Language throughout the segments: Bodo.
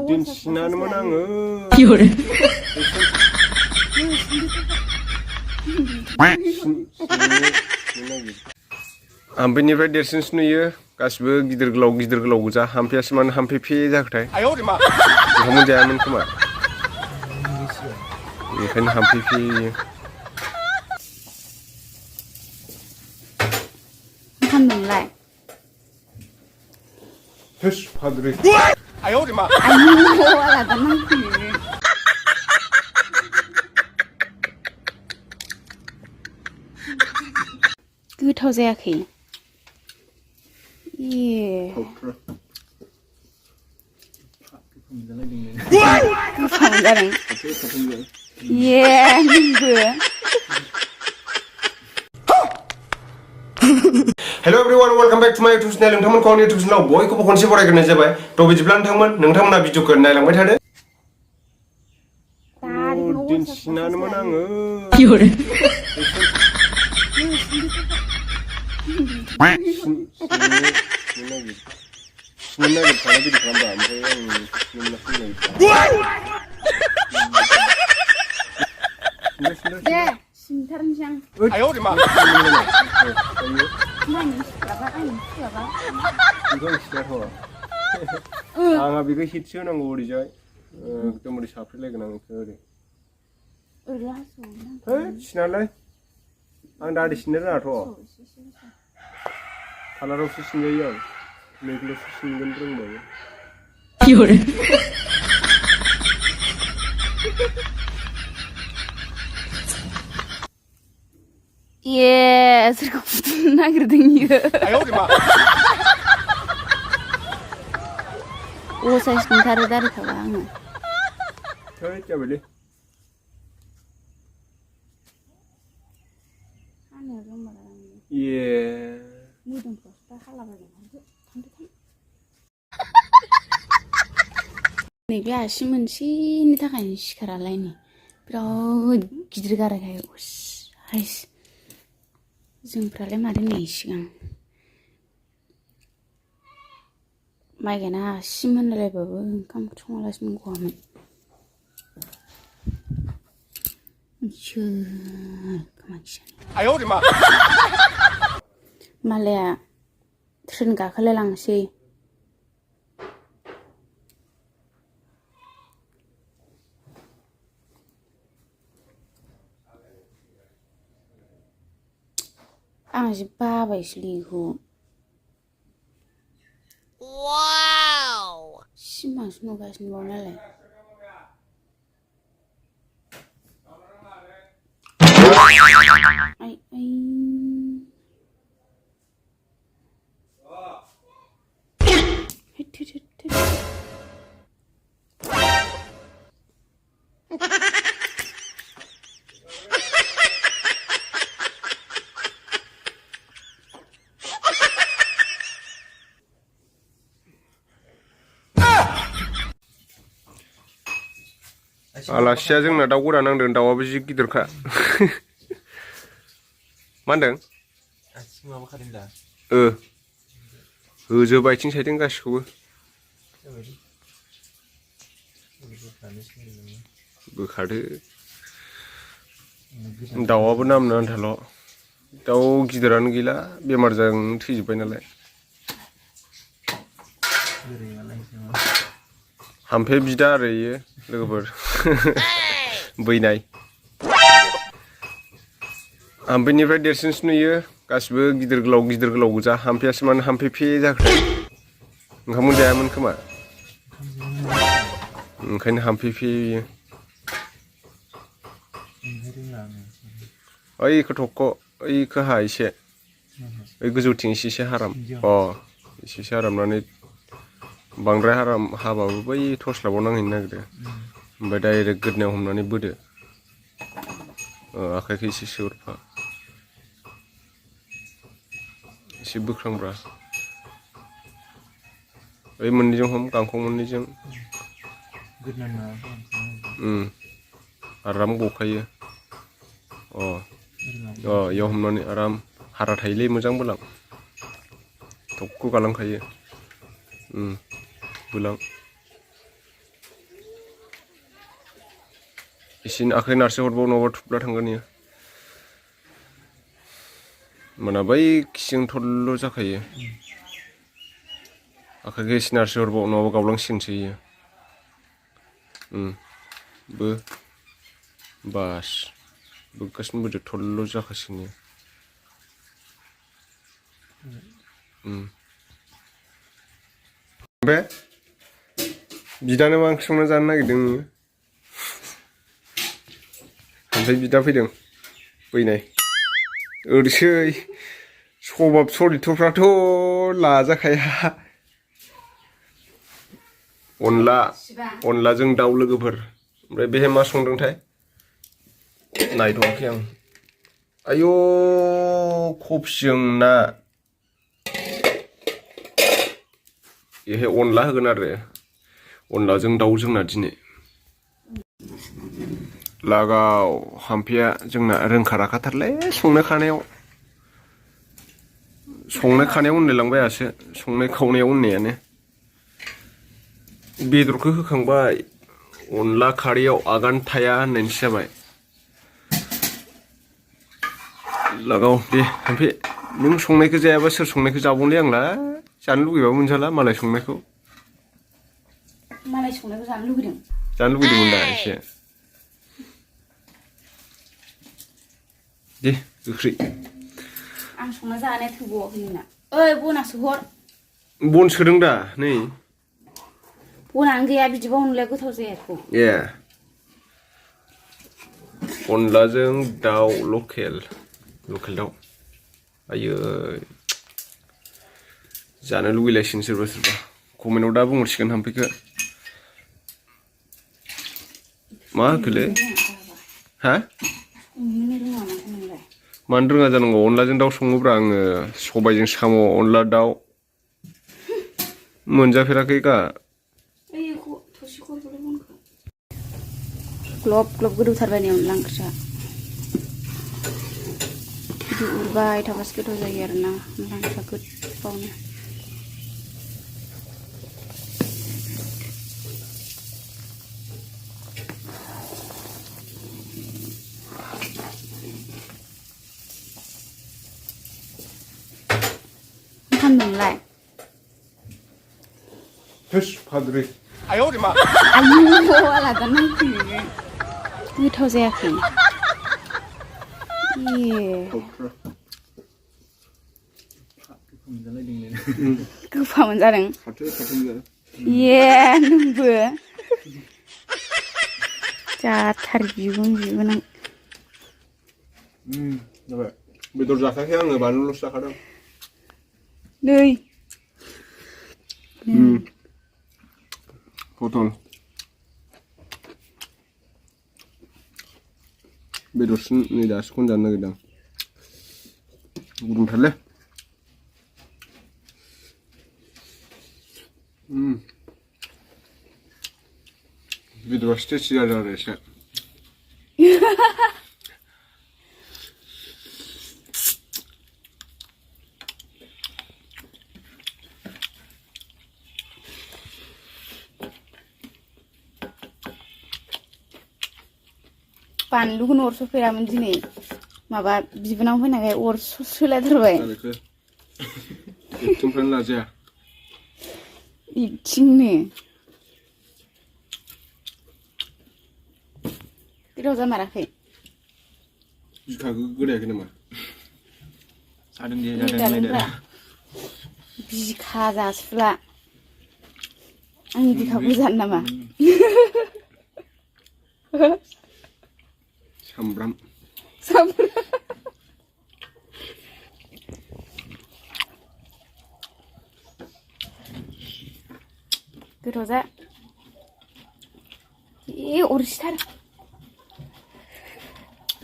दिन्थिनानैमोन आङो हाम्फैनिफ्राय देरसिनसो नुयो गासिबो गिदिर गोलाव गोजा हाम्फैयासो मानो हाम्फै फे जाखोथाय ओंखाम मोनजायामोन खोमा ओंखायनो हाम्फै फेयो खालामदोंलाय थोस फाद्रि आयौ आलादा नांफैयो गोथाव जायाखै गोथाव जादों नोंबो hello everyone welcome back to my YouTube channel नोंथांमोनखौ आंनि यूट्यूब चैनलाव बयखौबो खनसे बरायग्रोनाय जाबाय थ' बिदिब्ला नोंथांमोना भिडिअखौ नायलांबाय थादो दिन्थिनानैमोन आङो दे सिनथारनोसै आं नायनो सिख्लाबा आंहा बेखौ हिटसो होनांगौ ओरैजाय एकदम ओरै साफ्रेलायगोन आं बेखौ ओरै सिनालाय आं दादि सिननो रोङाथ' कालारावसो सिनजायो आं नैखौल'सो सिनगोन रोंबाबो सोरखौ फुथुनो नागिरदों इयो असाइस नुथारो दारिखाबा आङो जाबायलै नैबे आसि मोनसेनि थाखायनो सिखारालाय नै बिराद गिदिर गारायखाय हाइस जोंफ्रालाय माथो नै सिगां माइ गायना आसि मोनलायबाबो ओंखाम संयालासिनो गवामोन मालाया ट्रेन गाखोलाय लांसै आं जि बाबायसोलै बेखौ सिमांसो नुगासिनो बाव नालाय आलासिया जोंना दाउ गोदा नांदों दाउआबो जि गिदिरखा मा होनदों होजोब आथिं सायथिं गासिखौबो बोखादो दाउआबो नामनो आन्थाल' दाउ गिदिरानो गैला बेमारजों थैजोब्बाय नालाय हाम्फे बिदा आरो इयो लोगोफोर बैनाय हाम्फैनिफ्राय देरसिनसो नुयो गासिबो गिदिर गोलाव गोजा हाम्फैयासो मानो हाम्फै फे जाखोथाय ओंखाम मोनजायामोन खोमा ओंखायनो हाम्फै फेयो ओइखौ थख' ओइखौ हा एसे ओइ गोजौथिं एसे हाराम एसे हारामनानै बांद्राय हाराम हाबाबो बै थस्लाबाव नांहैनो नागिरो ओमफ्राय डाइरेक्ट गोदनायाव हमनानै बोदो आखाइखौ एसे सोहरफा एसे बोख्रांब्रा ओइ मोननैजों हम गांखं मोननैजों आराम गखायो इयाव हमनानै आराम हारा थायोलै मोजां बोलां थक्क' गालांखायो बुलां एसे आखाइ नारसो हरबाव नङाबा थुब्ला थांगोन इयो मोना बै खिजों थरल' जाखायो आखाइखौ एसे नारसो हरबाव नङाबा गावलांसिगोनसो इयो बो बास बोगासिनो बोदो थरल' जाखासिगोन इयो बे बिदानो मा ओंख्रि संना जानो नागिरदों नोङो ओमफ्राय बिदा फैदों फैनाय ओरैसै सबाब सरिथ्रफ्राथ' लाजाखाया अनलाजों दाउ लोगोफोर ओमफ्राय बेहाय मा संदोंथाय नायथ'वाखै आं आयौ कफिजों ना बेहाय अनला होगोन आरो अनलाजों दाउ जोंना दिनै लागाव हाम्फिया जोंना रोंखा राखाथारलै संनाय खावनायाव होनलायलांबायासो संनाय खावनायाव होननायानो बेदरखौ होखांबाय अनला खारैयाव आगान थाया होननायनिसो जाबाय लागाव दे हाम्फि नों संनायखौ जायाबा सोर संनायखौ जाबावनोलै आंलाय जानो लुगैबाबो मोनजाला मालाय संनायखौ जानो लुगैदों जानो दा एसे दे गोख्रै आं संना जानाया थोबावाखै नोंना ओइ बनासो हर बन सोदों दा नै बनानो गैया बिदिबा अनलाया गोथाव जायाखौ ए अनलाजों दाउ लकेल दाउ आयै जानो लुगैलायसिगोन सोरबा कमेन्टआव दा बुंहरसिगोन हाम्फैखो मा होखोलै हा मानो रोङा जानांगौ अनलाजों दाउ सङोब्रा आङो सबायजों साम' अनला दाउ मोनजाफेराखै गा ग्लब ग्लब गोदौथारबाय नै अनला ओंख्रिया बिदि उरबाय थाबासो गोथाव जायो आरोना अनला ओंख्रिया गोबावनो मा खालामदोंलाय थोस फाद्रि आयु आलादा नांफैयो गोथाव जायाखै गोफा मोनजादों ए नोंबो जाथार बिगुन आं बेदर जाखायाखै आङो बानलुल'सो जाखादों नै पटल बेदरसिन नै दासो खनजानो नागिरदों गुदुंथारलै बेदरासो टेस्टि जादों आरो एसे बानलुखौनो अरस'फेरामोन दिनै माबा बिबोनां फैनायखाय अर सोलायथारबाय एक्टिंफ्रानो लाजाया एक्टिंनो गोथाव जामाराखै बिखाखौ गोदायाखै नामा जादों दे जादों बिखा जासुला आंनि बिखाखौ जानो नामा सामब्राम गोथाव जा अरसिथार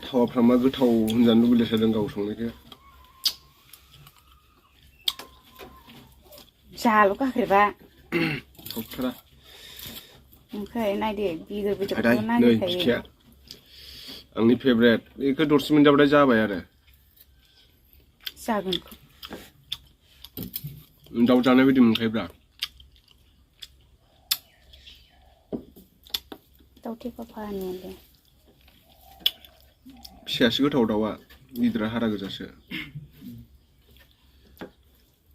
थावाफ्रा मा गोथाव होनजानो लुगैलायथारदों गाव संनायखौ जाल' गाख्रेबा थावथारा ओमफ्राय नायदो बेदरखौ नागिरखायो आंनि फेभरेट बेखौ दरसे मोनजाबाथाय जाबाय आरो जागोन दाउ जानाय बायदि मोनखायोब्रा दाउ थेफाफानियालाय फिसायासो गोथाव दाउआ गिदिरा हारा गोजासो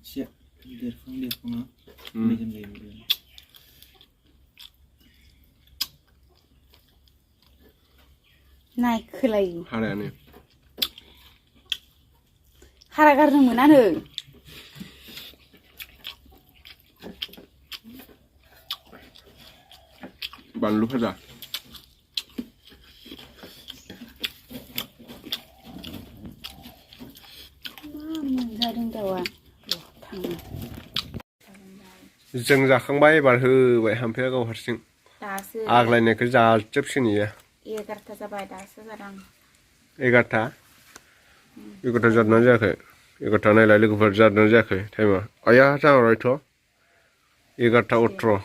एसे देरफुना मेजेम जायो नायखोलायो हारायानो हारा गारनो मोनानो बानलु भाजा मोनजादों दाउआ थाङो जों जाखांबाय एबार होबाय हामफेया गाव हारसिं दासो आग्लायनायखौ जाजोबसिगोन इयो 11ता जाबाय दासो जादों 11ता जादोंना जायाखै 11ता नायलाय लोगोफोर जादोंना जायाखै टाइमा आया जाबायथ' 11:18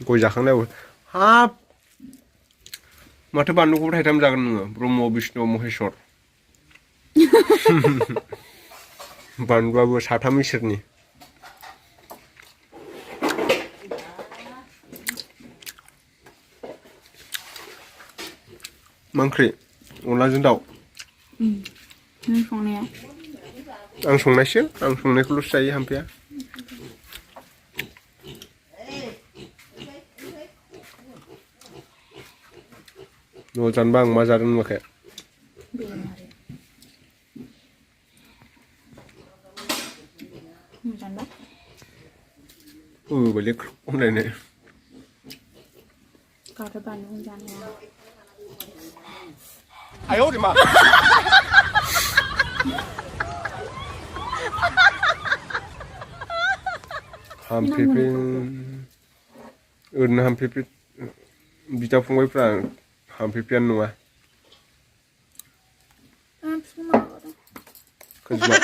गय जाखांनायावो हाब माथो बानलुखौबो थाइथाम जागोन नोङो ब्रह्म विष्णु महेश्वर बानलुआबो साथाम इसोरनि मा ओंख्रि अनलाजों दाउ नों संनाया आं संनायसो आं संनायखौल'सो जायो हामफेया न'आव जानोबा आं मा जादों नुवाखै बेलेग होनलायनाय गावथ' बानलु जानाया 哎呦我的妈 हामफेफे ओरैनो हामफेफे बिदा फंबायफ्रा हामफेफेयानो नङा खोजोमा